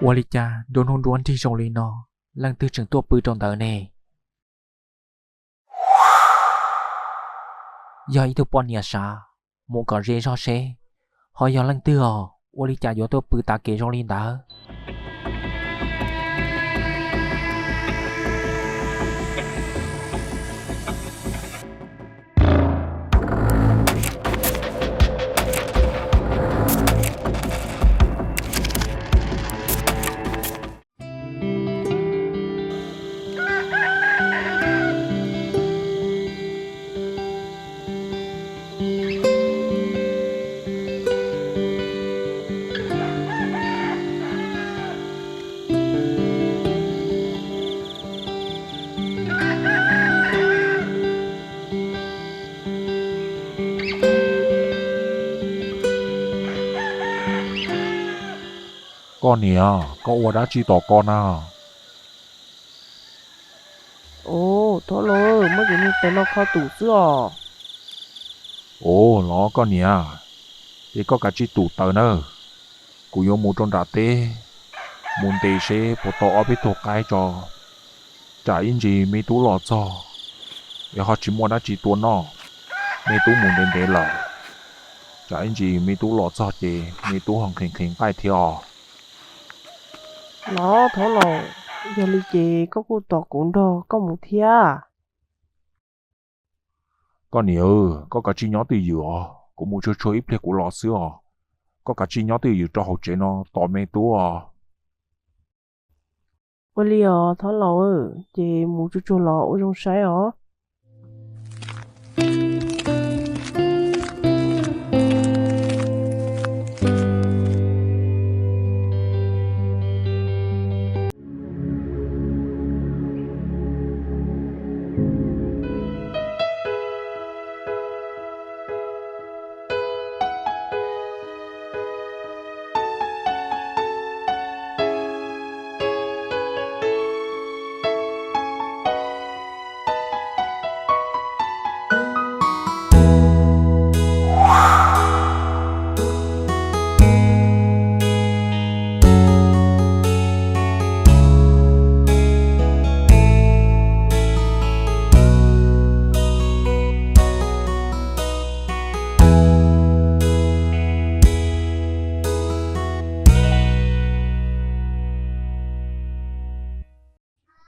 我哩家多弄多地上里呢，让tư trưởng tua bự trong tờ nè. Do ý thức bọn nhà xa, muốn có rễ cho xe, họ do lăng tư ở,我哩家有tua bự ta kế trong linh tờ. Con nè, con đã chỉ tỏ con à. Ồ, thôi rồi, mới cái tên nó khó tủ xưa. Ồ, nó con nè. Thì có cả chỉ tủ tờ nữa. Cú yếu mù trong đá tê. Muốn tê xe bộ tỏ ở biết thuộc cái cho. Chả yên gì mấy tú lọt cho. Vì họ chỉ muốn đã chỉ tuôn nó. Mấy tú muốn đến thế là. Chả yên gì mấy tú lọt cho chị. Mấy tú hồng khỉnh khỉnh cái theo. Nó, thôi rồi. Giờ lý chị có cô tỏ cũng đâu, có một thia. Con nè ơi, có cả chỉ nhỏ từ giữa. Cũng muốn chơi chơi ít lệ của lọt xưa. Có cả chỉ nhỏ từ giữa cho học chế nó tỏ mấy tú à. Ôi lý à, thôi rồi. Chị muốn chú chú lọ ở trong sái à.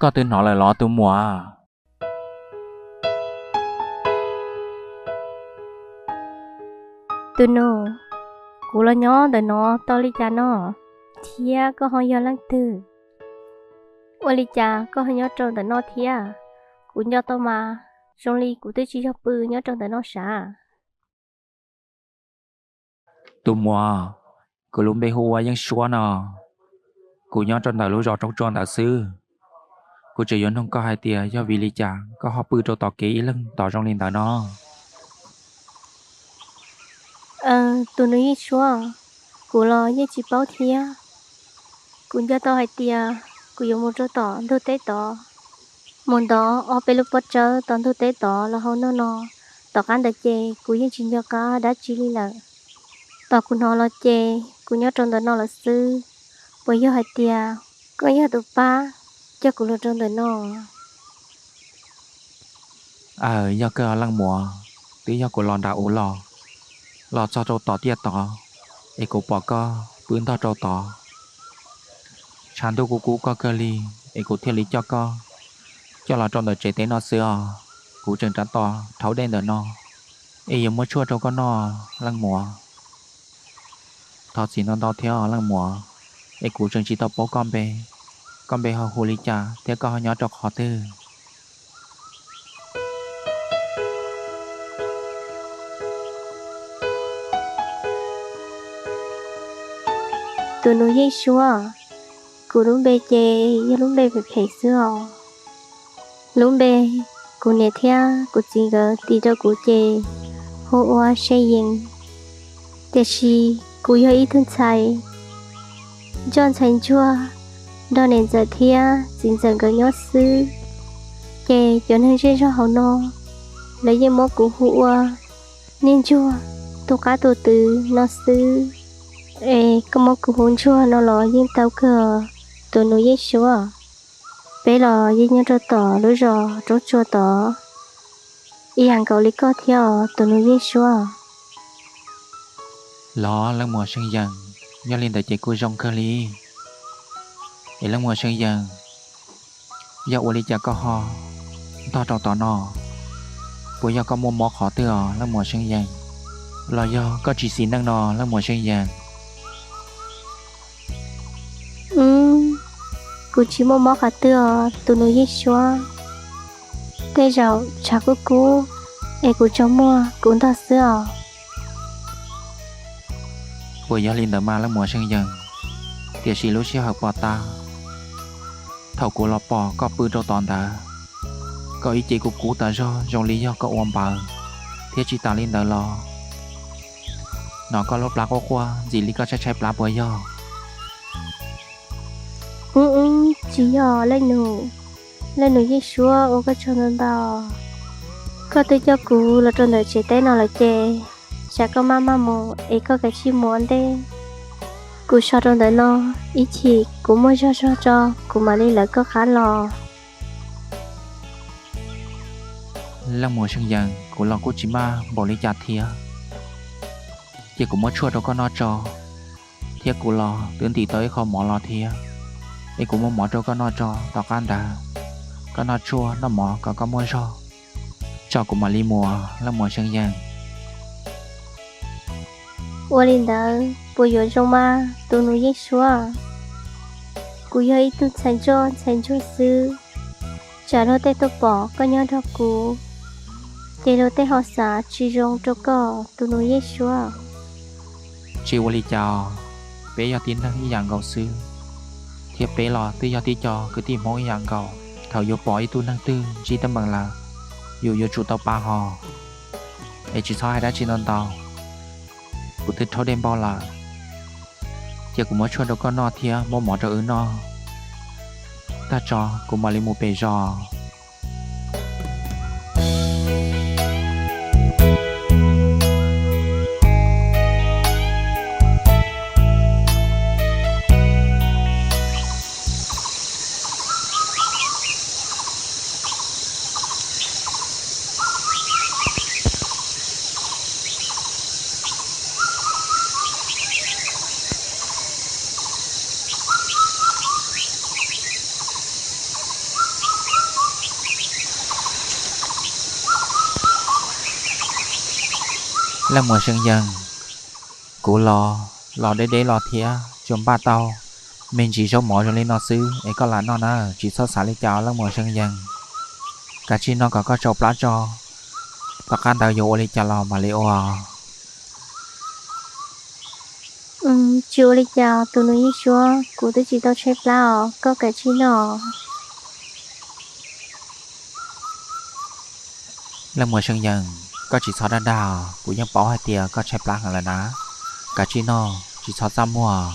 Có tên nó lại lo từ mùa à. Tôi nô, cú lo nhỏ đời nó to lý cha nó, thia có hơi do lăng tư. Ô lý cha có hơi nhỏ trong đời nó thia, cú nhỏ to mà, trong lý cú tôi chỉ cho bự nhỏ trong đời nó xa. Từ mùa, cứ luôn bê hùa dân xua nọ. Cú nhỏ trong đời lũ rọ trong tròn tạ sư. Cú chỉ yon không có hai tia do vì lý cha có họ bự trong tỏ kỹ lưng tỏ trong linh tờ nó. Tôi nói gì xua, cú lo như chỉ bảo thia. Cú nhỏ to hai tia, cú dùng một chỗ tỏ, tôi tế tỏ. Muốn đó, ở bên lúc bắt chờ, toàn tôi tế tỏ là hôn nó. Tỏ cán đã chê, cú yên chính cho cá đã chỉ lý lợ. Tỏ cú nó là chê, cú nhỏ trong đời nó là sư. Bởi do hai tia, có nhớ tụ ba, cho cú lo trong đời nó. Do cơ lăng mùa, tí do của lòn đạo ủ lò. Lò cho trâu tỏ tia tỏ, ê cổ bỏ co, bướn tỏ trâu tỏ. Chán tu cú có cơ ly, ê cổ thiên lý cho co. Cho lò trong đời chế tế nó xưa, cú chân trán tỏ, thấu đen đời nó. Ê yếu mua chua trâu có nó, lăng mùa. Thọ xí nó đo theo lăng mùa. Ê cú chân chỉ tỏ bố con bê họ hù lý cha, thế có họ nhỏ trọc họ tư. Tôi nói gì xua, cú đúng bê chê, giờ đúng bê phải phải xưa. Lúc bê, cú nè theo, cú chỉ gỡ tí cho cú chê, hô oa xây dựng. Thế thì, cú yếu ý thân chạy. John thành chua, đó nên giờ thia, chính giờ gỡ nhó sư. Chê, cho nên chê cho hậu nô. Lấy như mô cú hụ oa. Nên chua, tô cá tô tử, nó sư. ê có một cụ hôn chua nó lo yên tao cơ tụi nó yên xua bé lo yên nhớ cho tỏ lối rò rốt chua tỏ y hàng cậu lý có theo tụi nó yên xua lo lăng mùa sương dần do lên tại chế cô rong cơ li để lăng mùa sương dần do ô lý cha có ho to trò tỏ nọ bữa do có mua mỏ khó tiêu lăng mùa sương dần lo do có chỉ xin năng nọ lăng mùa sương dần cụ chỉ mua mỏ khá tựa tụi nó yên xua bây giờ chả có cú ê cụ cho mua cũng thật xưa bữa do lên tại mà lăng mùa sương dần tiệt sĩ lúc xưa học bỏ ta thầu của lọ bỏ có bự trâu toàn ta có ý chí của cú ta do trong lý do có ôm bờ thiết chỉ ta lên đời lo nó có lốp lá có khoa gì lý có trái lá bữa do chỉ giờ lên nụ yên xua ô có cho nên tao có tôi cho cụ là trong đời chế tế nào là chế chả có mama mồ ấy có cái chi muốn đây cụ sao trong đời nó ý chỉ cụ mới cho cụ mà đi lại có khá lo lăng mùa sương dần của lọ cô chỉ ma bỏ lý chặt thía chỉ cũng mới chua đâu có nó cho thiết của lọ tưởng tỷ tới không mỏ lọ thía ấy cũng mỏ đâu có nó cho tao can đã có nó chua nó mỏ có mua cho cũng mà li mùa lăng mùa sương dần 我领导不有种嘛，都努力说，กู要一顿餐桌事，假如得多饱，ก็要ทกูเจโรเตหอสาชีรงจก็ตุนุเยชัว chị vô lý chào bé do tin năng ý dạng cầu sư thiệp bé lò tư do tí cho cứ tìm mỗi dạng cầu thầu vô bỏ ý tu năng tư chỉ tâm bằng là dù vô chủ tàu ba hò để chỉ sau hai đã chỉ non tàu cụ thức thấu đêm bao là chị cũng mới chua đâu có no thia mô mỏ cho ứ no ta cho cũng mà lấy một bề giò là mùa sương dần cụ lò để lò thía chôm ba tàu mình chỉ cho mỏ cho lên nó xứ ấy có là nó nè chỉ cho xả lấy cháo là mùa sương dần cả chi nó có cho plá cho tao can tao vô lấy cháo lò mà lấy ô chiều đi chào tụi nó đi xua cụ tôi chỉ tao chơi plao có cái chi nó là mùa sương dần có chỉ cho đan đào của những bỏ hai tia có chạy plá là ná cả chi nó chỉ cho ra mùa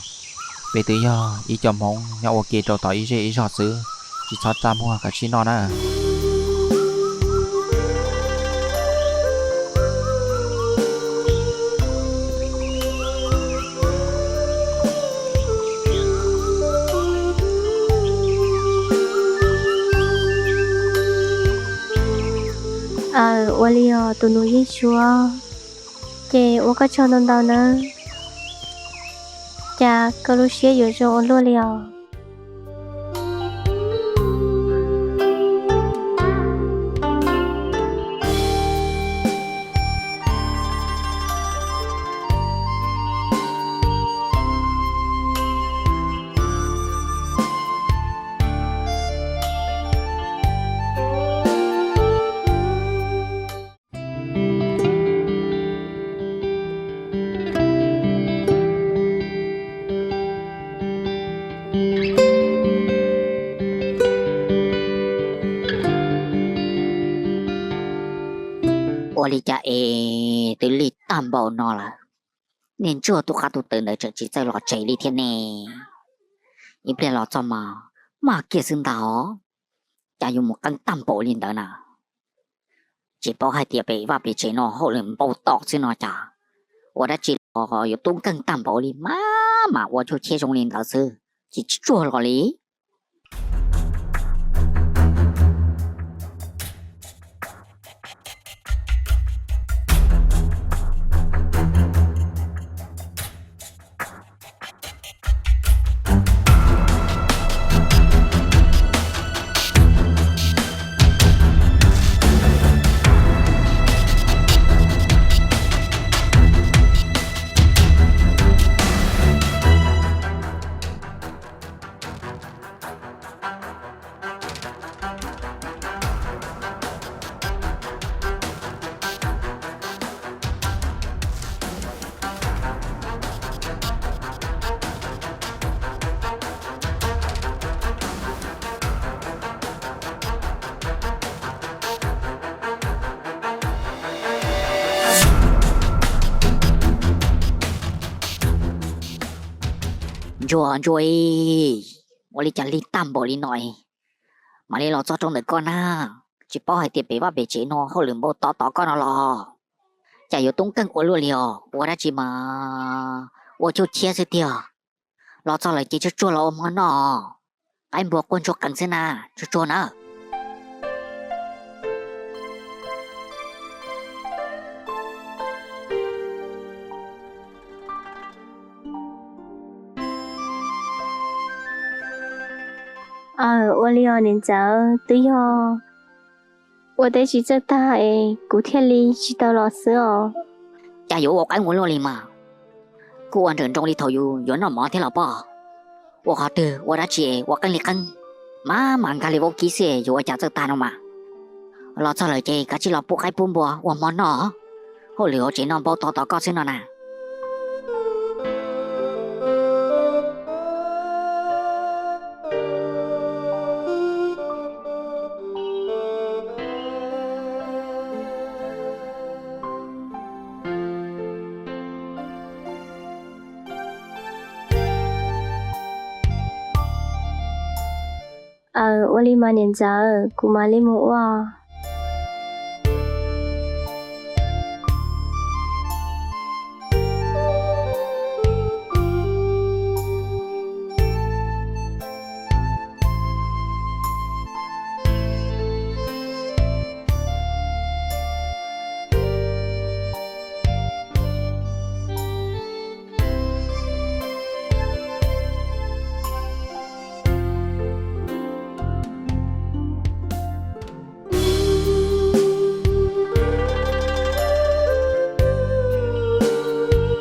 về tự do ý cho mong nhau ok trâu tỏi ý dễ ý giọt xứ chỉ cho ra mùa cả chi nó nè我哩哦，都努力说，姐，我个桥弄到呢，家个路些有种我落了。我哩家对哩担保孬了，连这都卡都等了这几在老这里天呢，一边老早嘛结生到，家有么跟担保领的呢？只保还得被这孬后人报道这孬家，我的这有东跟担保哩嘛嘛，我就切中领导是，只做了哩。Rồi,我哩讲你淡薄哩หน่อยมา哩เรา做中的ก่อนนะ只包还点别ว่า别接喏后两步ต่อก่อน了加油东跟我路了我的只嘛我就贴着掉เรา做了就做了我们喏ไอ้บัวคนชกกันสินะ做นะ我哩年早对哦，我得去做大诶，古天里去到老师哦。加油我跟我路里嘛กูอันเดินตรงที่เขาอยู่ย้อนหน้าหมอที่เราป่อ我好的我的姐我跟你跟妈忙咖喱我几岁有我家这单了嘛เรา做了这个只老不开半波我忙喏后来我只能包ต่อ高先了呢我哩嘛年早，姑妈哩木哇。